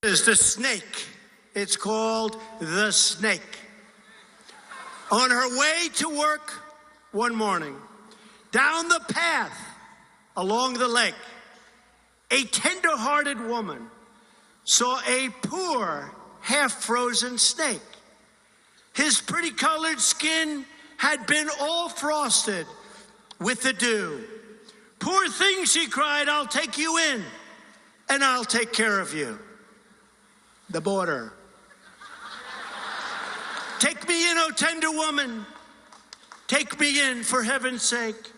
is the snake. It's called the snake. On her way to work one morning, down the path along the lake, a tender-hearted woman saw a poor, half-frozen snake. His pretty-colored skin had been all frosted with the dew. "Poor thing," she cried, "I'll take you in, and I'll take care of you." The border. "Take me in, O tender woman. Take me in, for heaven's sake.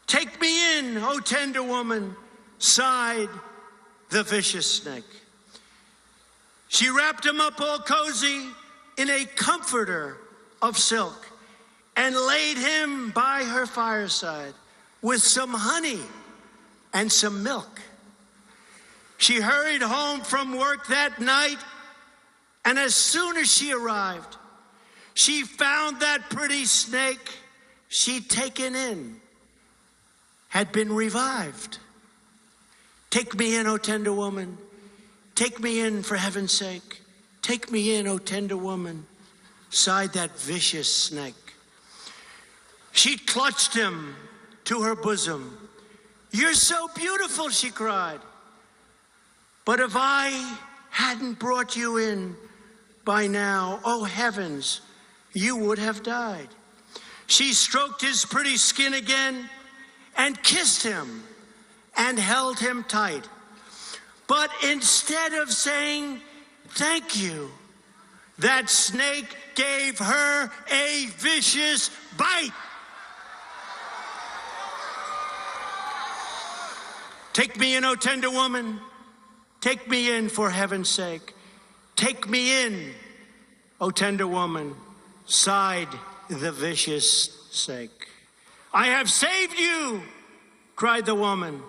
Take me in, O tender woman," sighed the vicious snake. She wrapped him up all cozy in a comforter of silk and laid him by her fireside with some honey and some milk. She hurried home from work that night, and as soon as she arrived, she found that pretty snake she'd taken in had been revived. "Take me in, O tender woman. Take me in, for heaven's sake. Take me in, O tender woman," sighed that vicious snake. She clutched him to her bosom. "You're so beautiful," she cried. "But if I hadn't brought you in by now, oh heavens, you would have died." She stroked his pretty skin again and kissed him and held him tight. But instead of saying thank you, that snake gave her a vicious bite. "Take me in, O tender woman. Take me in, for heaven's sake. Take me in, O tender woman," sighed the vicious snake. "I have saved you," cried the woman,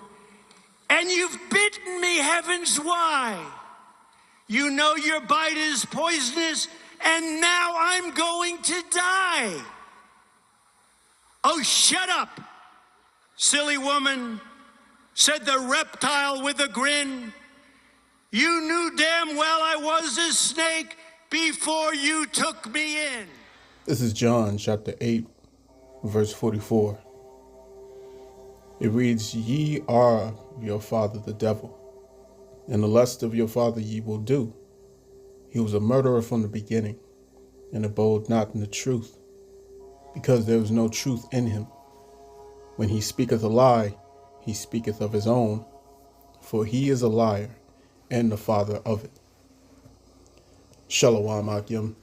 "and you've bitten me, heavens, why? You know your bite is poisonous, and now I'm going to die." "Oh, shut up, silly woman," said the reptile with a grin. "You knew damn well I was a snake before you took me in." This is John chapter 8, verse 44. It reads, "Ye are your father the devil, and the lust of your father ye will do. He was a murderer from the beginning, and abode not in the truth, because there is no truth in him. When he speaketh a lie, he speaketh of his own, for he is a liar and the father of it." Shalom Akim.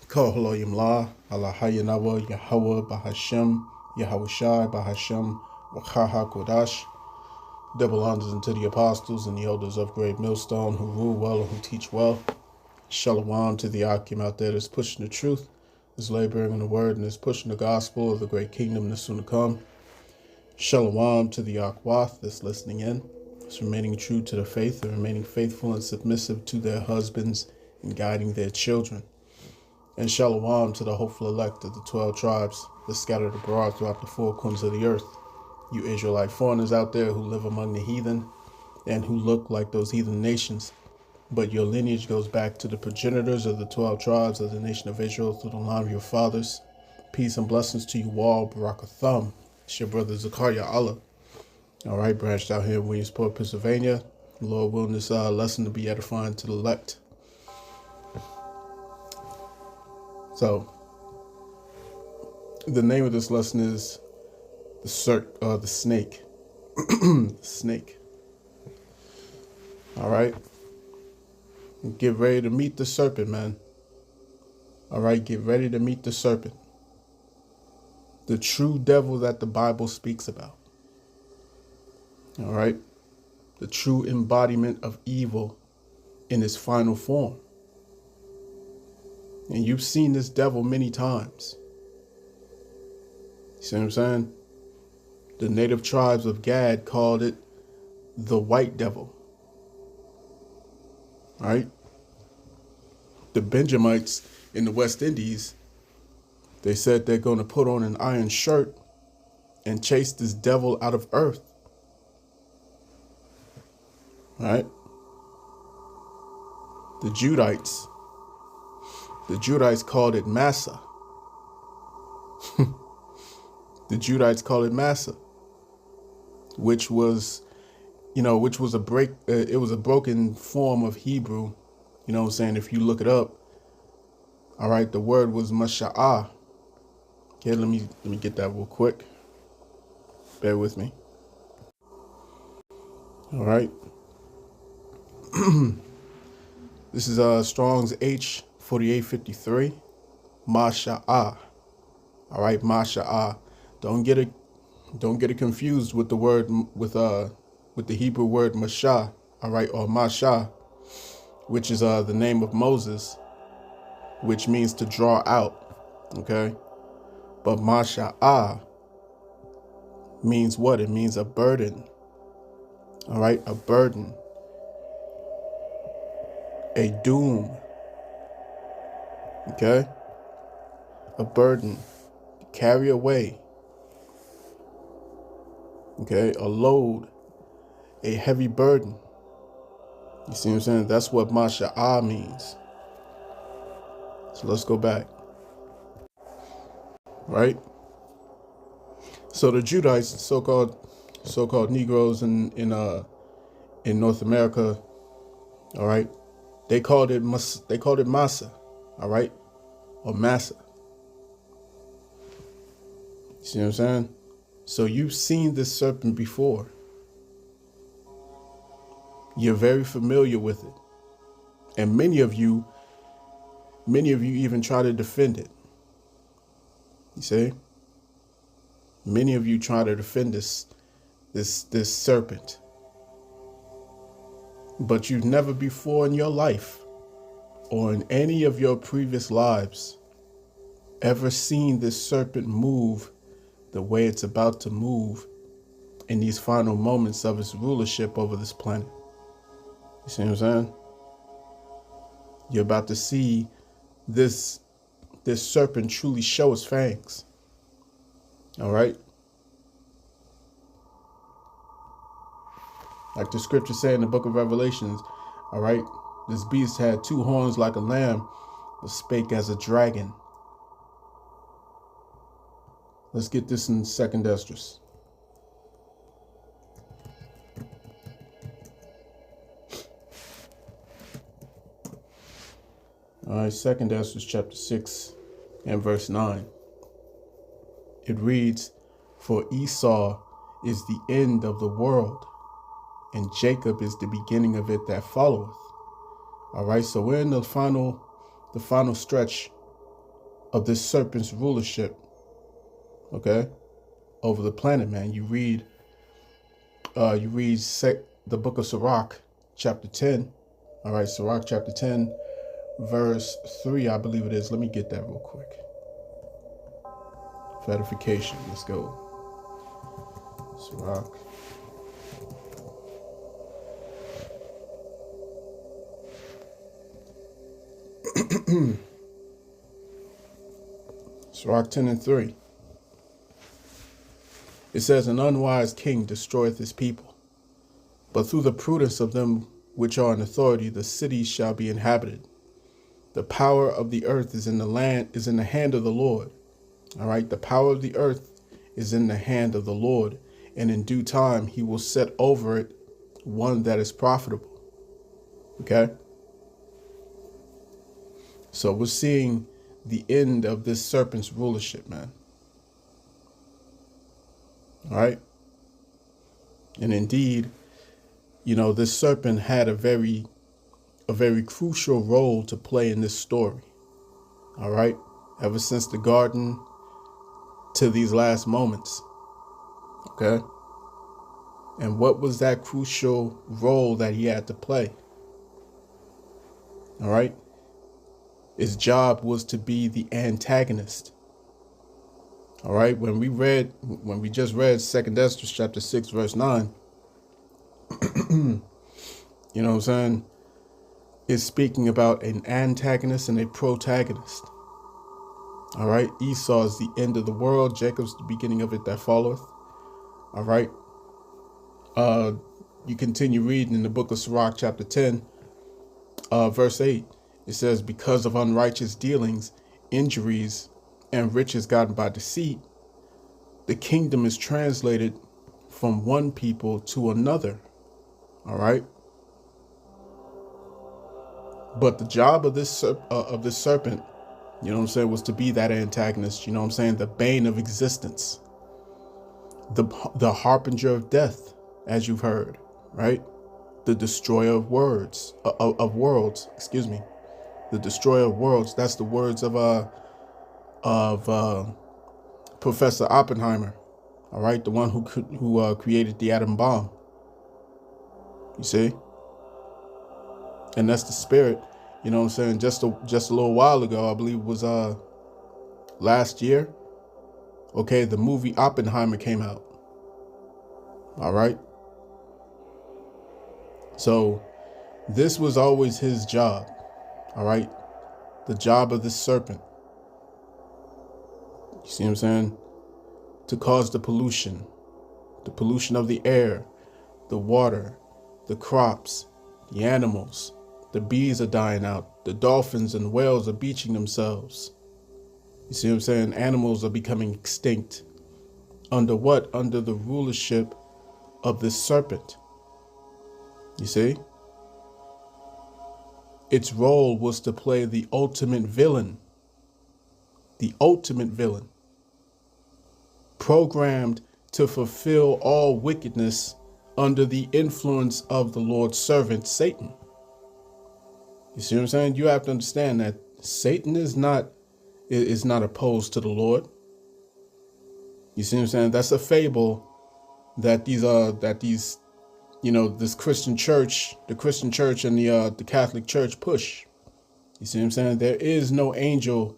Kohaloyim La, Allah Hayanawa, Yahweh Bahashem, Yahushai Bahashem, Wakaha Kodash. Double honors unto the apostles and the elders of Great Millstone who rule well and who teach well. Shalom to the Akim out there that's pushing the truth, is laboring in the word, and is pushing the gospel of the great kingdom that's soon to come. Shalom to the Akwath that's listening in, is remaining true to the faith and remaining faithful and submissive to their husbands and guiding their children. And shalom to the hopeful elect of the 12 tribes that scattered abroad throughout the four corners of the earth. You Israelite foreigners out there who live among the heathen and who look like those heathen nations, but your lineage goes back to the progenitors of the 12 tribes of the nation of Israel through the line of your fathers. Peace and blessings to you all. Barakatham. It's your brother Zakaria Allah. All right, branched out here in Williamsport, Pennsylvania. Lord willing, this lesson to be edifying to the elect. So, the name of this lesson is the snake. Snake. All right. Get ready to meet the serpent, man. All right, get ready to meet the serpent. The true devil that the Bible speaks about. All right. The true embodiment of evil in its final form. And you've seen this devil many times. You see what I'm saying? The native tribes of Gad called it the white devil. All right? The Benjamites in the West Indies, they said they're going to put on an iron shirt and chase this devil out of earth. All right? The Judites called it Massa. The Judites called it Massa, which was, which was it was a broken form of Hebrew. You know what I'm saying? If you look it up, all right, the word was Masha'ah. Okay, let me get that real quick. Bear with me. All right. This is Strong's H4853. Masha'ah. All right, Masha'ah. Don't get it confused with the word with the Hebrew word Mashah. All right, or Mashah, which is the name of Moses, which means to draw out. Okay, but Masha'ah means what? It means a burden. All right, a burden, a doom. Okay, a burden, carry away. Okay, a load, a heavy burden. You see what I'm saying? That's what Masha'ah means. So let's go back. Right? So the Judites, so-called Negroes in North America, all right, they called it Massa, all right, or Massa. You see what I'm saying? So you've seen this serpent before. You're very familiar with it. And many of you even try to defend it. You see? Many of you try to defend this serpent. But you've never before in your life or in any of your previous lives ever seen this serpent move the way it's about to move in these final moments of its rulership over this planet. You see what I'm saying? You're about to see this serpent truly show its fangs. All right? Like the scripture say in the book of Revelations, all right, this beast had 2 horns like a lamb, but spake as a dragon. Let's get this in 2nd Esdras. All right, 2nd Esdras chapter 6 and verse 9. It reads, "For Esau is the end of the world, and Jacob is the beginning of it that followeth." All right, so we're in the final stretch of this serpent's rulership, okay, over the planet, man. You read the book of Sirach, chapter 10. All right, Sirach chapter 10, verse 3, I believe it is. Let me get that real quick. For edification, let's go. Sirach. Sirach 10 and 3. It says, "An unwise king destroyeth his people, but through the prudence of them which are in authority, the cities shall be inhabited. The power of the earth is in the hand of the Lord." All right, the power of the earth is in the hand of the Lord, and in due time he will set over it one that is profitable. Okay? So we're seeing the end of this serpent's rulership, man. All right? And indeed, this serpent had a very crucial role to play in this story. All right? Ever since the garden to these last moments. Okay? And what was that crucial role that he had to play? All right? His job was to be the antagonist. All right? When we just read 2nd Esdras chapter 6, verse 9, you know what I'm saying? It's speaking about an antagonist and a protagonist. All right? Esau is the end of the world. Jacob's the beginning of it that followeth. All right? You continue reading in the book of Sirach chapter 10. verse 8, it says, because of unrighteous dealings, injuries, and riches gotten by deceit, the kingdom is translated from one people to another. All right. But the job of this serpent, you know what I'm saying, was to be that antagonist, you know what I'm saying, the bane of existence, the harbinger of death, as you've heard, right? The destroyer of worlds, excuse me. The destroyer of worlds. That's the words of Professor Oppenheimer. All right, the one who created the atom bomb. You see, and that's the spirit. You know what I'm saying? Just a little while ago, I believe it was last year. Okay, the movie Oppenheimer came out. All right. So this was always his job. All right, the job of the serpent. You see what I'm saying? To cause the pollution of the air, the water, the crops, the animals. The bees are dying out. The dolphins and whales are beaching themselves. You see what I'm saying? Animals are becoming extinct. Under what? Under the rulership of this serpent. You see? Its role was to play the ultimate villain. The ultimate villain. Programmed to fulfill all wickedness under the influence of the Lord's servant, Satan. You see what I'm saying? You have to understand that Satan is not opposed to the Lord. You see what I'm saying? That's a fable that these this Christian church, the Christian church and the Catholic Church push. You see what I'm saying? There is no angel,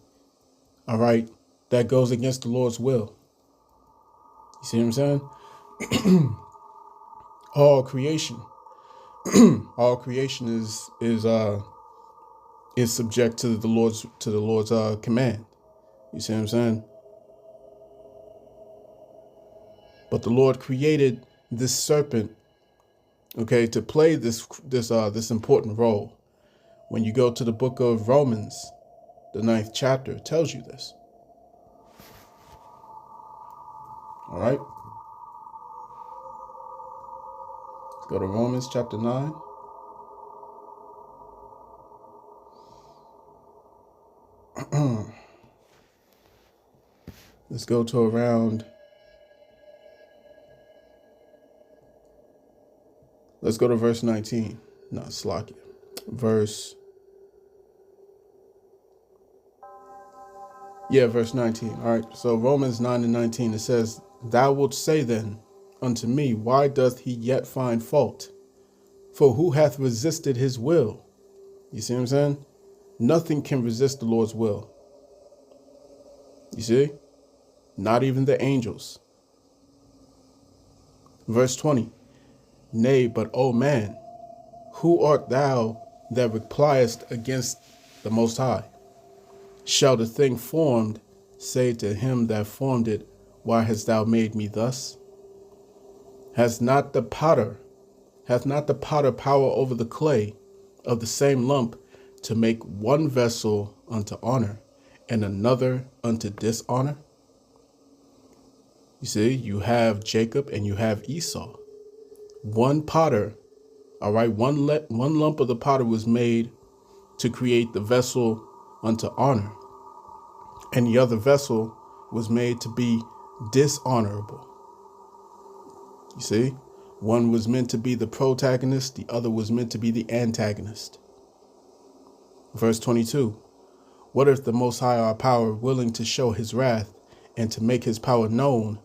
all right, that goes against the Lord's will. You see what I'm saying? All creation is subject to the Lord's command. You see what I'm saying? But the Lord created this serpent, okay, to play this important role. When you go to the book of Romans, the 9th chapter, it tells you this. All right. Let's go to Romans chapter 9. Let's go to around. Let's go to verse 19. No, slack it. Verse 19. All right. So Romans 9:19, it says, "Thou wilt say then unto me, why doth he yet find fault? For who hath resisted his will?" You see what I'm saying? Nothing can resist the Lord's will. You see? Not even the angels. Verse 20. "Nay, but, O man, who art thou that repliest against the Most High? Shall the thing formed say to him that formed it, Why hast thou made me thus? Hath not the potter power over the clay of the same lump to make one vessel unto honor and another unto dishonor?" You see, you have Jacob and you have Esau. One potter, all right, one lump of the potter was made to create the vessel unto honor, and the other vessel was made to be dishonorable. You see, one was meant to be the protagonist, the other was meant to be the antagonist. Verse 22, "What if the Most High our power, willing to show his wrath and to make his power known,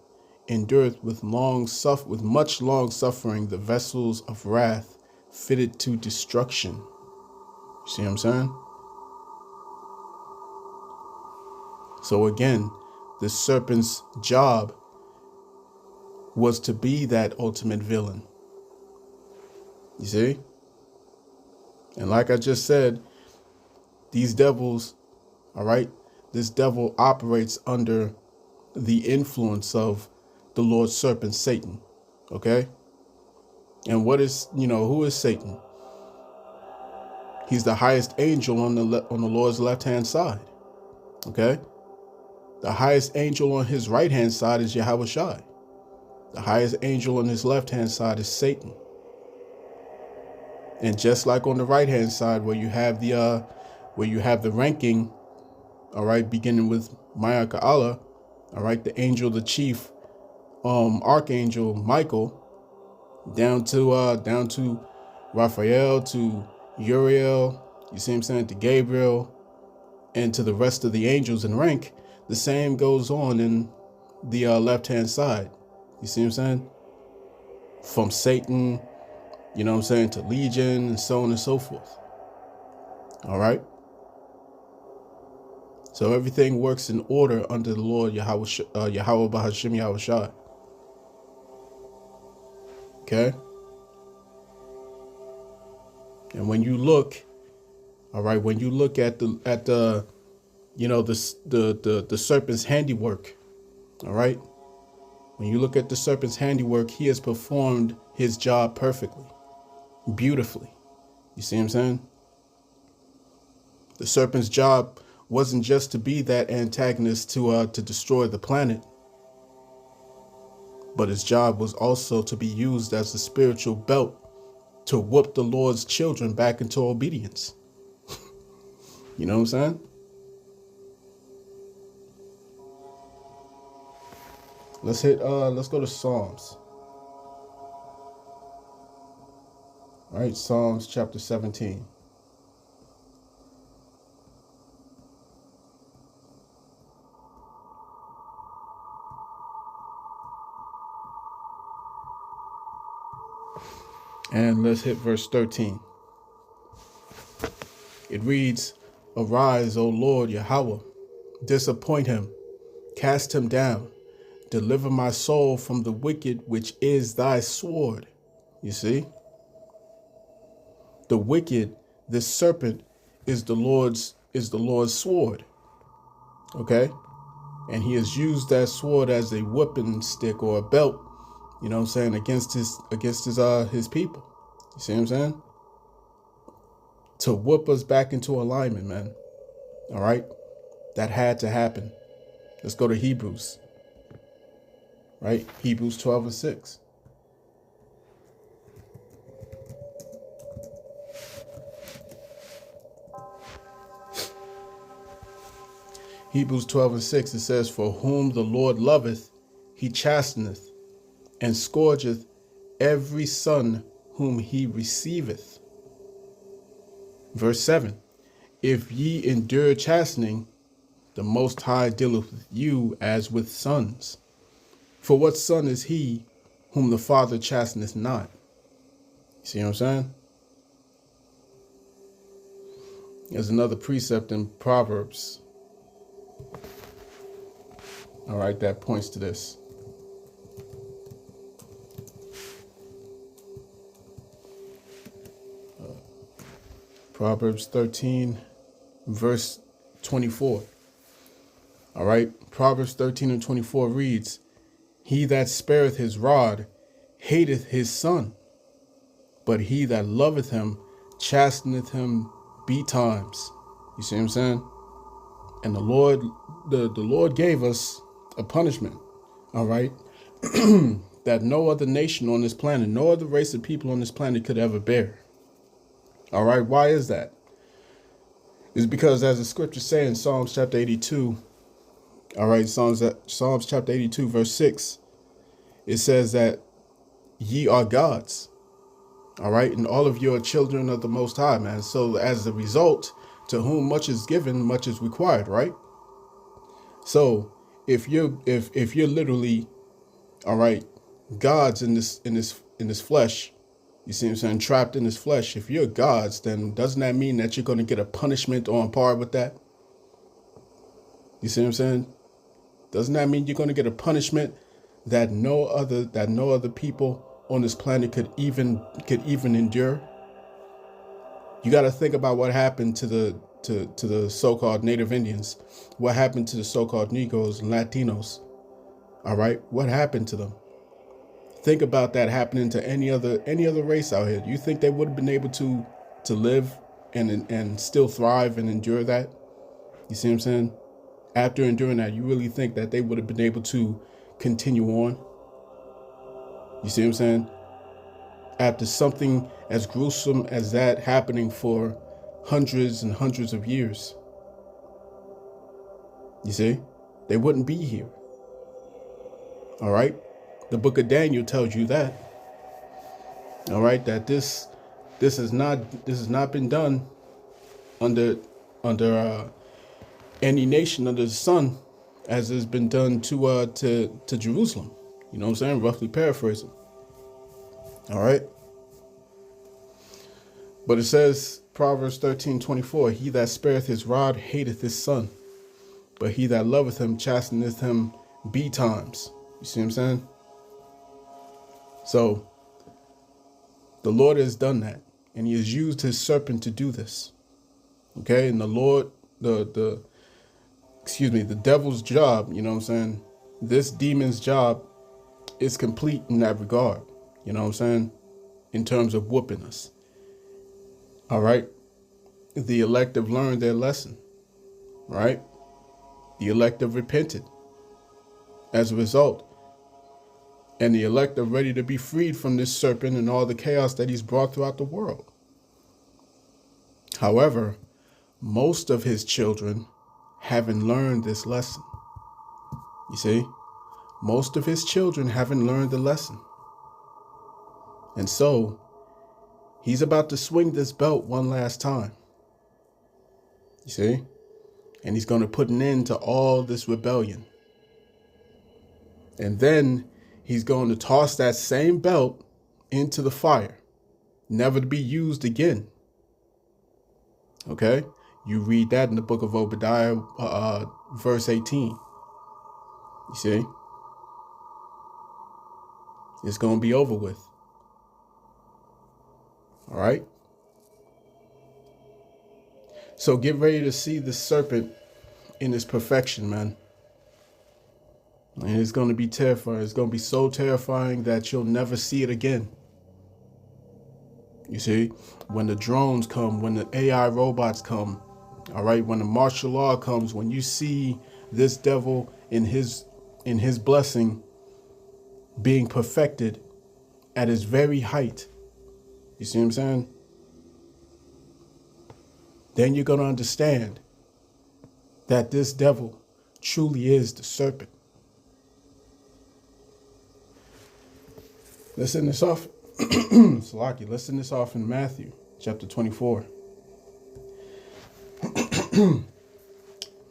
endureth with much long suffering the vessels of wrath fitted to destruction?" You see what I'm saying? So again, the serpent's job was to be that ultimate villain. You see? And like I just said, these devils, all right, this devil operates under the influence of the Lord serpent, Satan. Okay? And who is Satan? He's the highest angel on the Lord's left-hand side. Okay? The highest angel on his right-hand side is Yahweh Shai. The highest angel on his left-hand side is Satan. And just like on the right-hand side where you have the ranking, all right, beginning with Ma'aka Allah, all right, the angel, the chief, archangel Michael, down to Raphael, to Uriel, you see what I'm saying, to Gabriel, and to the rest of the angels in rank. The same goes on in the left-hand side. You see what I'm saying? From Satan, you know what I'm saying, to Legion, and so on and so forth. All right? So everything works in order under the Lord Yahweh Bahashim Yahweh Shai. Okay? And when you look, all right, when you look at the you know, the serpent's handiwork, all right? When you look at the serpent's handiwork, he has performed his job perfectly, beautifully. You see what I'm saying? The serpent's job wasn't just to be that antagonist to destroy the planet, but his job was also to be used as a spiritual belt to whoop the Lord's children back into obedience. You know what I'm saying? Let's go to Psalms. All right, Psalms chapter 17. And let's hit verse 13. It reads, "Arise, O Lord Yahweh, disappoint him, cast him down, deliver my soul from the wicked, which is thy sword." You see? The wicked, this serpent, is the Lord's sword. Okay? And he has used that sword as a whipping stick or a belt, you know what I'm saying, against his people. You see what I'm saying? To whip us back into alignment, man. All right? That had to happen. Let's go to Hebrews. Right? Hebrews 12:6. Hebrews 12:6, it says, "For whom the Lord loveth, he chasteneth, and scourgeth every son whom he receiveth." Verse 7, "If ye endure chastening, the Most High dealeth with you as with sons. For what son is he whom the Father chasteneth not?" You see what I'm saying? There's another precept in Proverbs, all right, that points to this. Proverbs 13, verse 24. All right, Proverbs 13:24 reads, "He that spareth his rod hateth his son, but he that loveth him chasteneth him betimes." You see what I'm saying? And the Lord gave us a punishment, all right, that no other nation on this planet, no other race of people on this planet could ever bear. All right, why is that? It's because, as the scriptures say in Psalms chapter 82, all right, Psalms chapter 82, verse 6, it says that ye are gods, all right, and all of you are children of the Most High, man. So as a result, to whom much is given, much is required, right? So if you're literally, all right, gods in this flesh, you see what I'm saying, trapped in this flesh, if you're gods, then doesn't that mean that you're going to get a punishment on par with that? You see what I'm saying? Doesn't that mean you're going to get a punishment that no other people on this planet could even endure? You got to think about what happened to the so-called Native Indians, what happened to the so-called Negroes and Latinos. All right, what happened to them? Think about that happening to any other race out here. You think they would have been able to live and still thrive and endure that? You see what I'm saying? After enduring that, you really think that they would have been able to continue on? You see what I'm saying? After something as gruesome as that happening for hundreds and hundreds of years. You see? They wouldn't be here. All right? The book of Daniel tells you that. All right, that this has not been done under any nation under the sun, as has been done to Jerusalem. You know what I'm saying? Roughly paraphrasing. All right. But it says, Proverbs 13:24, he that spareth his rod hateth his son, but he that loveth him chasteneth him betimes. You see what I'm saying? So the Lord has done that, and he has used his serpent to do this. Okay, and the Lord, the devil's job, you know what I'm saying? This demon's job is complete in that regard, you know what I'm saying? In terms of whooping us. All right. The elect have learned their lesson, right? The elect have repented as a result. And the elect are ready to be freed from this serpent and all the chaos that he's brought throughout the world. However, most of his children haven't learned this lesson. You see, most of his children haven't learned the lesson. And so he's about to swing this belt one last time. You see, and he's going to put an end to all this rebellion. And then he's going to toss that same belt into the fire, never to be used again. Okay? You read that in the book of Obadiah, verse 18. You see? It's going to be over with. All right? So get ready to see the serpent in its perfection, man. And it's going to be terrifying. It's going to be so terrifying that you'll never see it again. You see, when the drones come, when the AI robots come, all right, when the martial law comes, when you see this devil in his blessing being perfected at his very height, you see what I'm saying? Then you're going to understand that this devil truly is the serpent. Listen this off. Salaki, listen this off in Matthew chapter 24.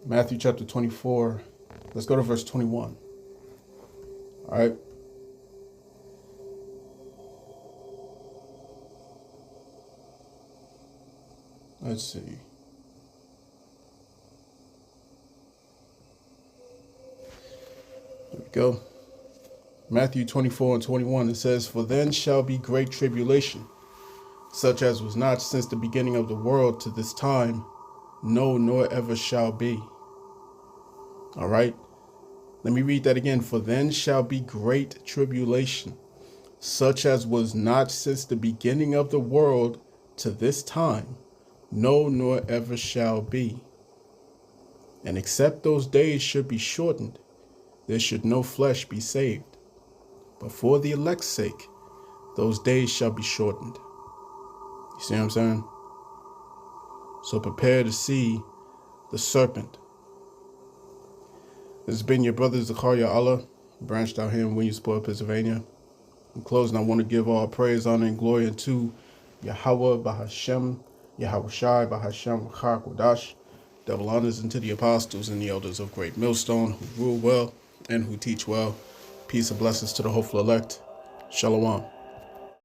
Matthew chapter 24. Let's go to verse 21. All right. Let's see. There we go. Matthew 24:21, it says, for then shall be great tribulation, such as was not since the beginning of the world to this time, no, nor ever shall be. All right. Let me read that again. For then shall be great tribulation, such as was not since the beginning of the world to this time, no, nor ever shall be. And except those days should be shortened, there should no flesh be saved. But for the elect's sake, those days shall be shortened. You see what I'm saying? So prepare to see the serpent. This has been your brother Zakaria Allah, branched out here in Williamsport, Pennsylvania. In closing, I want to give all praise, honor, and glory unto Yahweh Bahashem, Yahweh Shai Bahashem Chakodash. Double honors unto the apostles and the elders of Great Millstone who rule well and who teach well. Peace and blessings to the hopeful elect. Shalom.